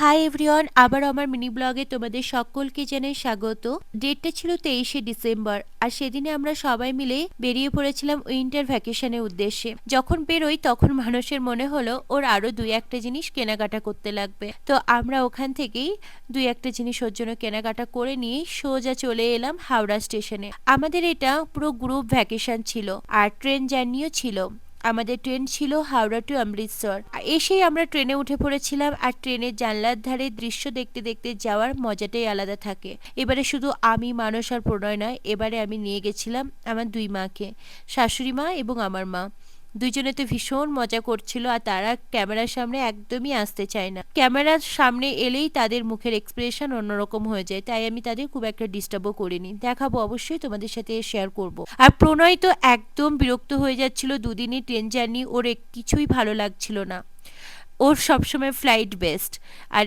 Hi everyone, আবার আমার mini ব্লগে তোমাদের সকলকে জানাই স্বাগত। ডেটটা ছিল 23শে ডিসেম্বর, আর সেদিনে আমরা সবাই মিলে বেরিয়ে পড়েছিলাম উইন্টার ভ্যাকেশনের উদ্দেশ্যে। যখন বেরোই তখন মানুষের মনে হলো ওর আরো দুই একটা জিনিস কেনাকাটা করতে লাগবে, তো আমরা ওখান থেকেই দুই একটা জিনিস ওর জন্য কেনাকাটা করে নিয়ে সোজা চলে এলাম হাওড়া স্টেশনে। আমাদের এটা পুরো গ্রুপ ভ্যাকেশন ছিল, আর ট্রেন জার্নিও ছিল। আমাদের ট্রেন ছিল হাওড়া টু অমৃতসর। এসেই আমরা ট্রেনে উঠে পড়েছিলাম, আর ট্রেনের জানলার ধারে দৃশ্য দেখতে দেখতে যাওয়ার মজাটাই আলাদা থাকে। এবারে শুধু আমি, মানস আর প্রণয় নয়, এবারে আমি নিয়ে গেছিলাম আমার দুই মাকে, শাশুড়ি মা এবং আমার মা। দুইজনে তো ভীষণ মজা করছিল, আর তারা ক্যামেরার সামনে একদমই আসতে চায় না। ক্যামেরার সামনে এলেই তাদের মুখের এক্সপ্রেশন অন্যরকম হয়ে যায়, তাই আমি তাদের খুব একটা ডিস্টার্বও করিনি। দেখাবো অবশ্যই, তোমাদের সাথে শেয়ার করব। আর প্রণয় তো একদম বিরক্ত হয়ে যাচ্ছিল, দুদিনই ট্রেন জার্নি, ওর কিছুই ভালো লাগছিল না। ওর সবসময় ফ্লাইট বেস্ট। আর